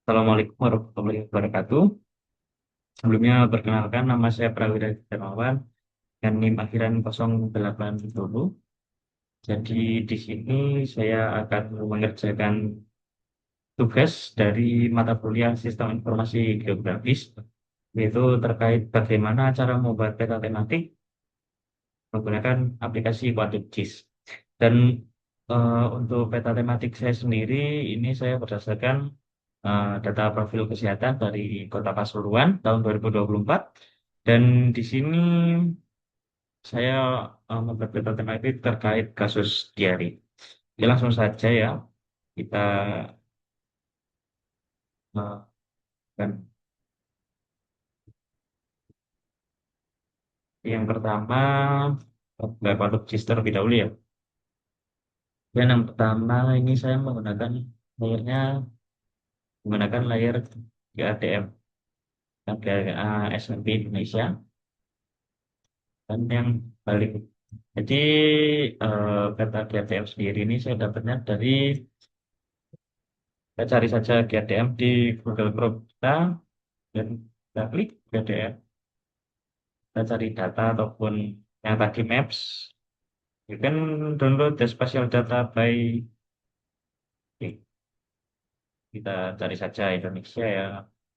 Assalamualaikum warahmatullahi wabarakatuh. Sebelumnya perkenalkan nama saya Prawira Darmawan dan NIM akhiran 0810. Jadi di sini saya akan mengerjakan tugas dari mata kuliah Sistem Informasi Geografis, yaitu terkait bagaimana cara membuat peta tematik menggunakan aplikasi QuadratGIS. Dan untuk peta tematik saya sendiri, ini saya berdasarkan data profil kesehatan dari Kota Pasuruan tahun 2024. Dan di sini saya membuat peta tematik terkait kasus diare. Jadi langsung saja ya, kita kan yang pertama, nggak patut register terlebih dahulu ya. Dan yang pertama ini saya layernya menggunakan layar GADM, SMP Indonesia. Dan yang balik, jadi peta GADM sendiri ini saya dapatnya dari, kita cari saja GADM di Google Chrome kita, dan kita klik GADM, kita cari data ataupun yang tadi Maps. You can download the spatial data by, oke, kita cari saja Indonesia ya,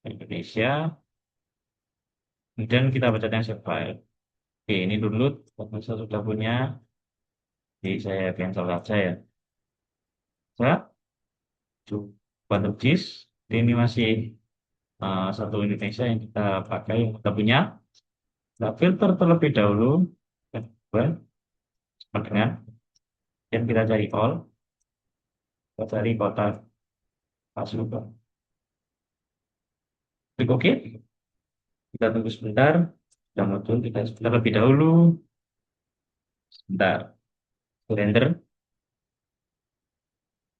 Indonesia, kemudian kita baca yang save file. Oke, ini download, saya sudah punya, jadi saya cancel saja ya. Saya coba JIS, ini masih satu Indonesia yang kita pakai, yang kita punya. Kita filter terlebih dahulu, dan sama dengan, dan kita cari all, kita cari kota Pasuruan. Klik OK, kita tunggu sebentar, sudah muncul, kita sebentar lebih dahulu, sebentar, render.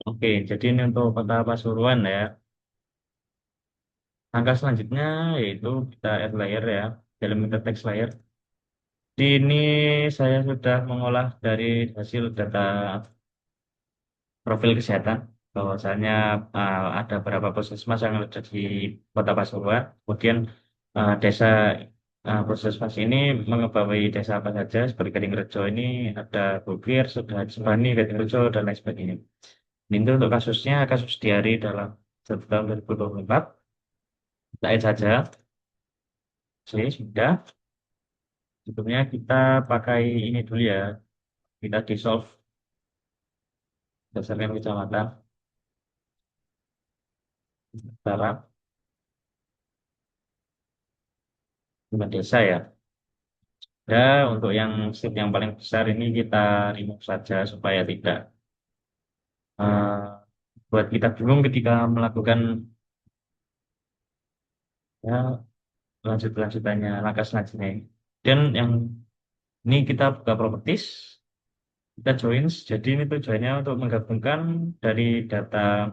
Oke, jadi ini untuk kota Pasuruan ya. Langkah selanjutnya yaitu kita add layer ya, dalam text layer. Di ini saya sudah mengolah dari hasil data profil kesehatan, bahwasanya ada beberapa puskesmas yang ada di Kota Pasuruan. Kemudian desa puskesmas ini mengebawahi desa apa saja, seperti Gadingrejo ini ada Bukir, sudah Jepani, Gadingrejo, dan lain sebagainya. Ini untuk kasusnya, kasus diare dalam satu tahun 2024. Kita add saja. Oke, sudah. Sebelumnya kita pakai ini dulu ya. Kita di solve berdasarkan kecamatan. Barat, lima desa ya. Untuk yang sheet yang paling besar ini kita remove saja supaya tidak eh, buat kita bingung ketika melakukan ya, lanjutannya, langkah selanjutnya. Dan yang ini kita buka properties, kita joins. Jadi ini tujuannya untuk menggabungkan dari data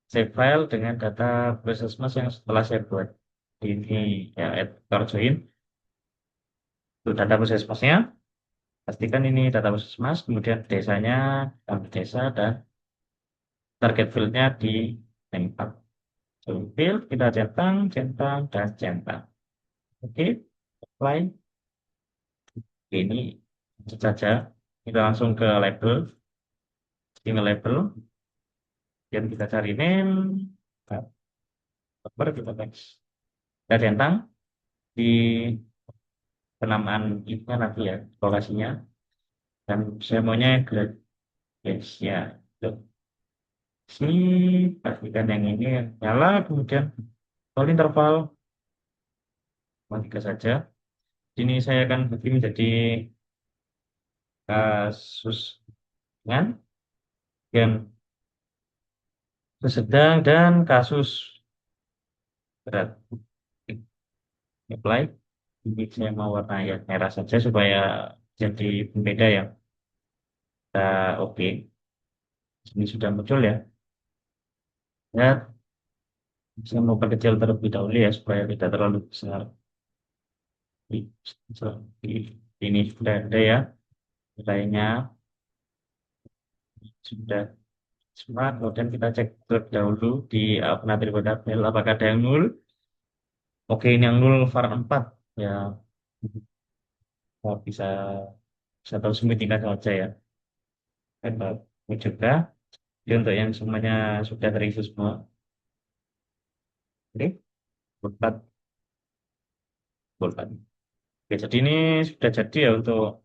save file dengan data puskesmas yang setelah saya buat. Ini ya add join untuk data puskesmasnya. Pastikan ini data puskesmas, kemudian desanya, nama desa, dan target fieldnya di tempat. Field kita centang, centang, dan centang. Oke, apply. Ini saja. Kita langsung ke label, email label, dan kita cari name, number, kita text. Kita centang di penamaan itu nanti ya, lokasinya. Dan saya maunya yes, ya. Tuh. Sini, pastikan yang ini nyala, kemudian total interval, tiga saja. Ini saya akan bagi menjadi kasus ringan, dan sedang, dan kasus berat. Apply. Ini saya mau warna yang merah saja supaya jadi pembeda ya. Kita oke. Ini sudah muncul ya. Ya, saya mau perkecil terlebih dahulu ya supaya tidak terlalu besar. Ini sudah ada ya. Nilainya sudah. Smart, kemudian kita cek terlebih dahulu di alternatif tabel apakah ada yang nol. Oke, ini yang nol var 4 ya, bisa bisa tahu tingkat saja ya. Ini juga. Jadi untuk yang semuanya sudah terisi semua. Oke, empat, empat. Oke, jadi ini sudah jadi ya untuk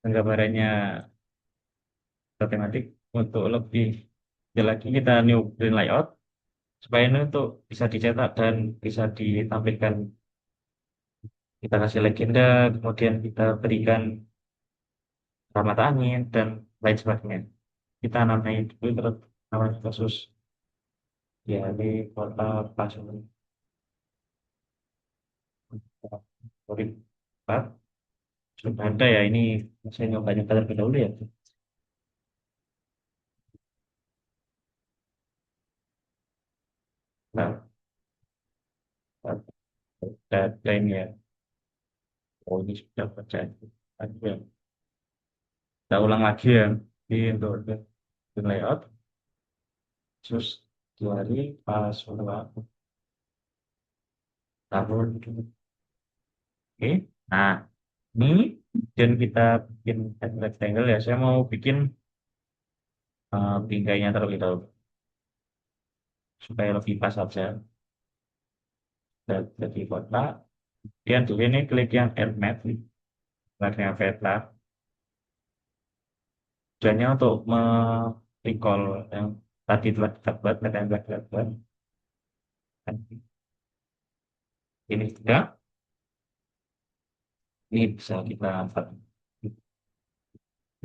penggambarannya matematik. Untuk lebih detail lagi kita new print layout supaya ini untuk bisa dicetak dan bisa ditampilkan. Kita kasih legenda, kemudian kita berikan ramata angin dan lain sebagainya. Kita namai dulu terus nama kasus ya di kota Pasuruan. Sorry, Pak. Sudah ada ya ini, saya nyoba-nyoba terlebih dahulu ya. Nah, ada ini ya. Oh, ini sudah baca. Aduh, ya. Kita ulang lagi ya. Di untuk layout. Terus dua hari Pasuruan tahun. Oke. Nah, ini dan kita bikin rectangle ya. Saya mau bikin pinggangnya terlebih dahulu supaya lebih pas saja. Dan jadi kotak. Kemudian di sini klik yang add map, warna Veta. Tujuannya untuk recall yang tadi telah kita buat, meta yang telah kita buat. Ini sudah, ini bisa kita angkat.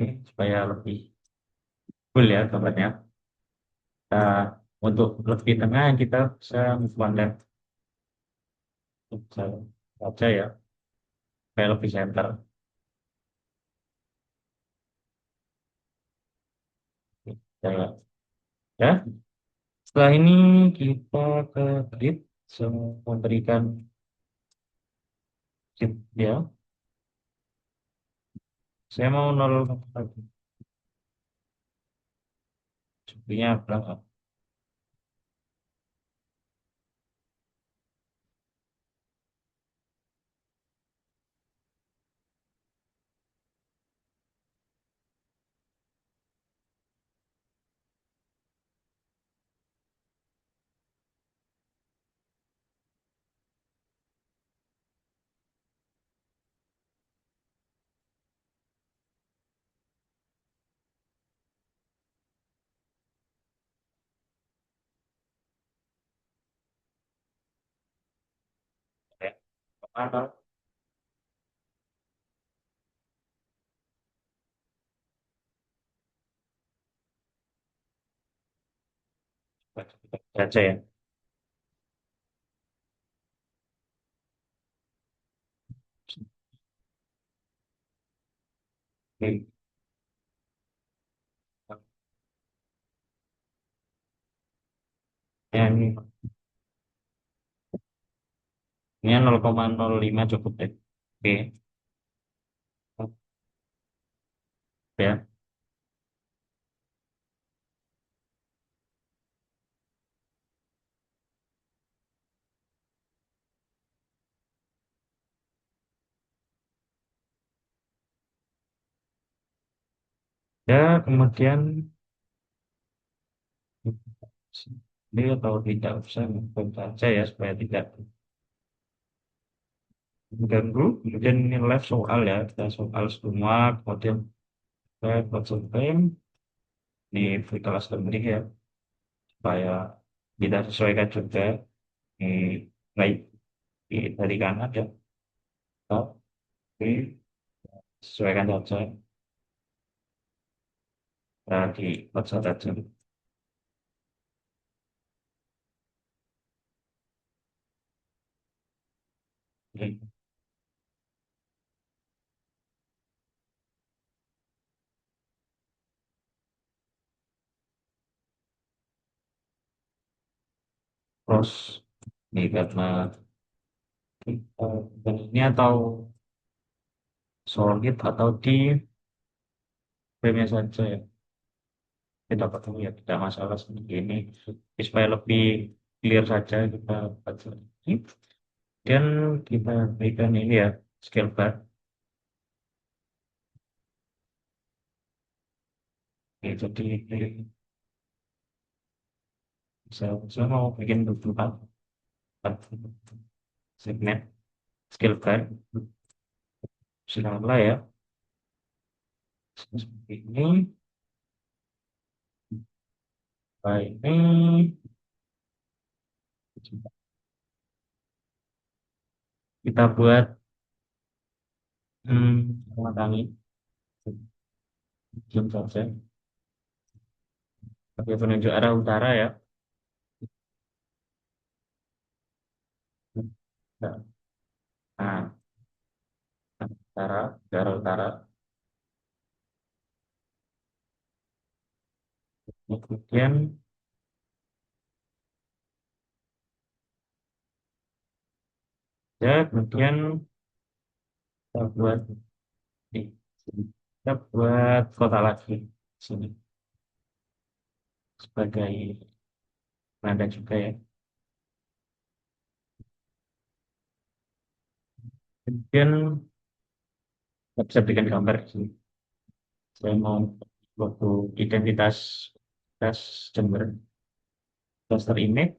Ini supaya lebih full ya gambarnya. Nah, untuk lebih tengah kita bisa move one left saja ya, supaya lebih center. Ya, ya. Setelah ini kita ke grid, memberikan grid ya. Saya mau nol lagi. Sepertinya berangkat. Ya. Apa? Baca ya. Oke. Ini 0,05 cukup deh. Oke, ya. Ya, kemudian ini atau tidak usah menghukum saja ya supaya tidak mengganggu. Kemudian ini live soal ya, kita soal semua. Kemudian saya buat survei di free kelas ini ya, supaya kita sesuaikan juga di baik dari kanan ya. Oke, sesuaikan saja di website saja. Oke. Terus di karena ini atau solid atau di frame saja ya. kita ketemu ya tidak masalah seperti ini. Supaya lebih clear saja kita baca lagi. Dan kita berikan ini ya scale bar. Oke, jadi saya mau bikin empat empat segmen scale bar. Sudah ya. Seperti ini. Baik, ini kita buat mengurangi jam saja. Pakai penunjuk arah utara ya. Nah, utara, ke arah utara. Kemudian ya, kemudian kita buat di sini. Kita buat kota lagi di sini sebagai penanda juga ya. Kemudian kita bisa berikan gambar di sini. Saya mau waktu identitas identitas Jember cluster image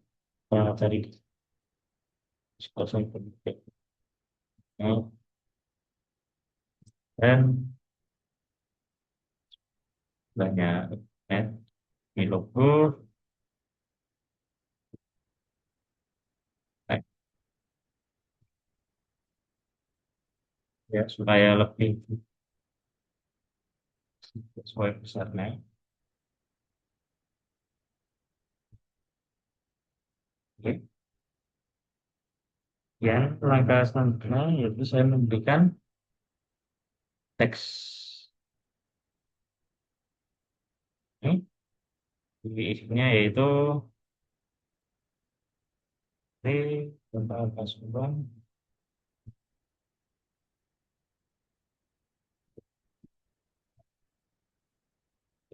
cari di sponsor pendidik. Nah, dan banyak di logo eh, ya supaya lebih sesuai besarnya. Oke. Yang langkah selanjutnya yaitu saya memberikan teks ini. Jadi isinya yaitu tentang Pasuruan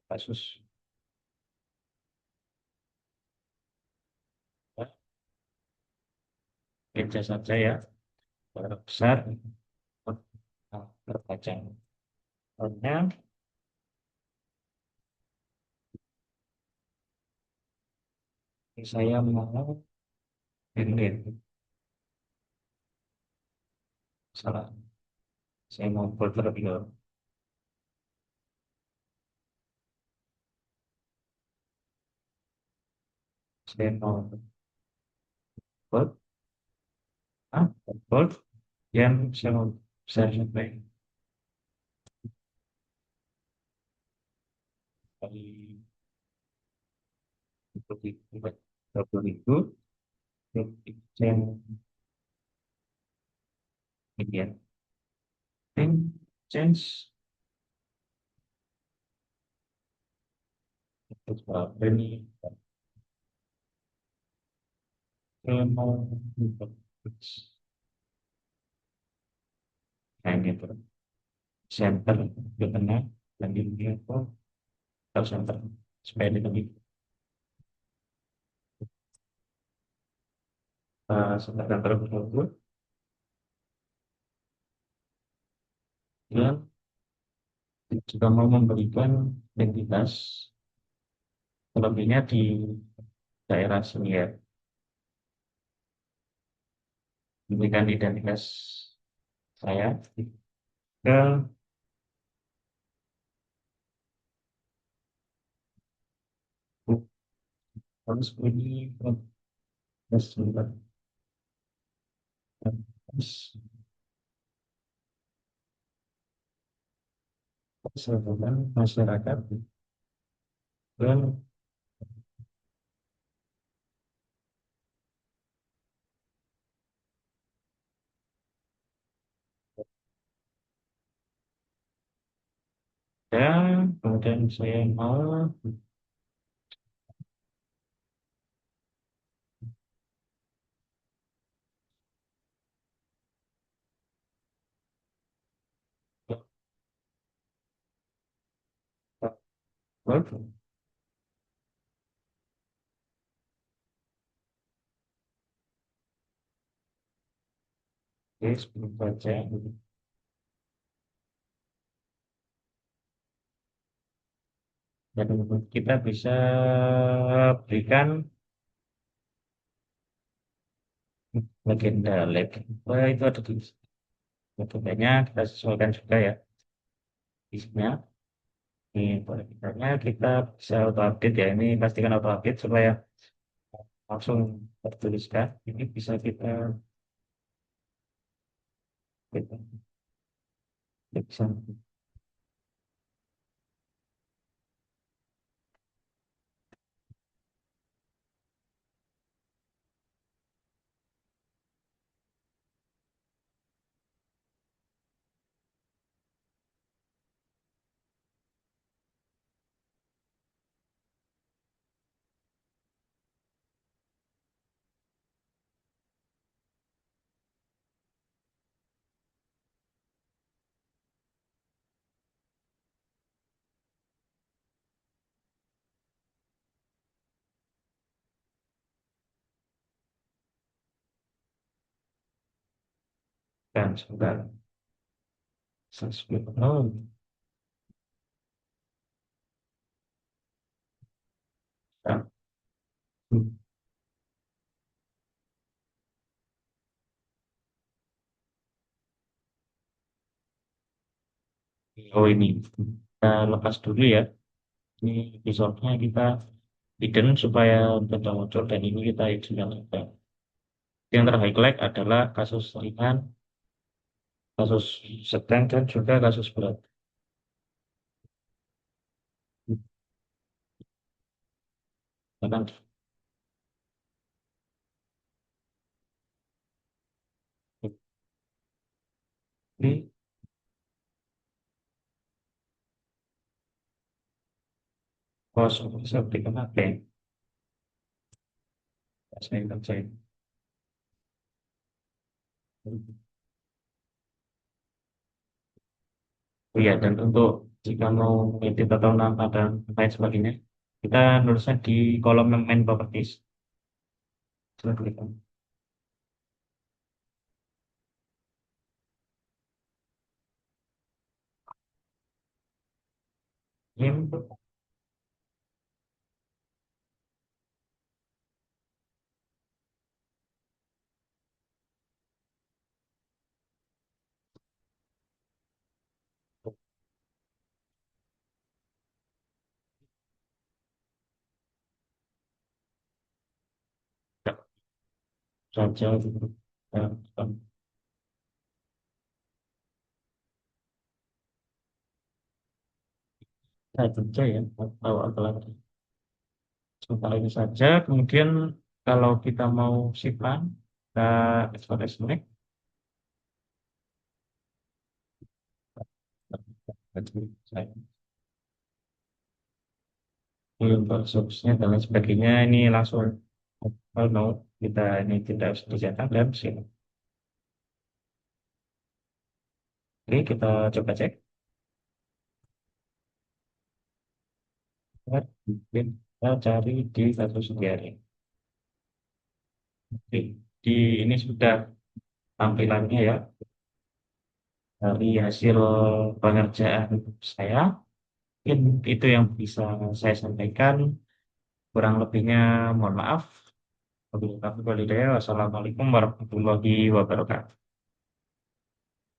kasus ya, meja saja ya besar terbaca. Soalnya saya mau ini salah, saya mau buat terlebih dahulu. Saya mau buat buat yang saya mau saya sampai dari itu yang ini then change terus ini mau nah ini tuh center ke tengah dan di dunia itu harus center supaya dia lebih sebentar terlebih dahulu dan juga mau memberikan identitas terlebihnya di daerah sini ya, memberikan identitas saya ke harus ini terus sebentar terus kesehatan masyarakat dan kemudian saya mau upload Oke, sebelum baca, dan kita bisa berikan legenda legenda itu ada di legendanya kita sesuaikan juga ya isinya. Ini legendanya kita bisa auto update ya, ini pastikan auto update supaya langsung tertuliskan. Ini bisa kita bisa kan sebentar. Oh, nah. Oh ini kita lepas dulu ya. Ini episode-nya kita hidden supaya tidak muncul dan ini kita hidden juga. Yang ter-highlight adalah kasus ringan, kasus sedang dan juga kasus berat. Bahkan ini kosong bisa berikan apa ya? Saya kerjain. Oh iya, dan untuk jika mau edit atau nambah dan lain sebagainya, kita nulisnya di kolom main properties. Silahkan klik. Ini saja gitu. Dan, saya kerja ya, tahu apa lagi. Sementara itu saja. Kemudian kalau kita mau simpan, kita ekspor estimate. Ini untuk source-nya dan lain sebagainya ini langsung oh no, kita ini tidak harus dicetak dan sih. Oke, kita coba cek. Mungkin kita cari di satu sendiri. Oke, di ini sudah tampilannya ya dari hasil pengerjaan saya. Mungkin itu yang bisa saya sampaikan. Kurang lebihnya mohon maaf. Wabillahi taufiq wal hidayah. Wassalamualaikum warahmatullahi wabarakatuh.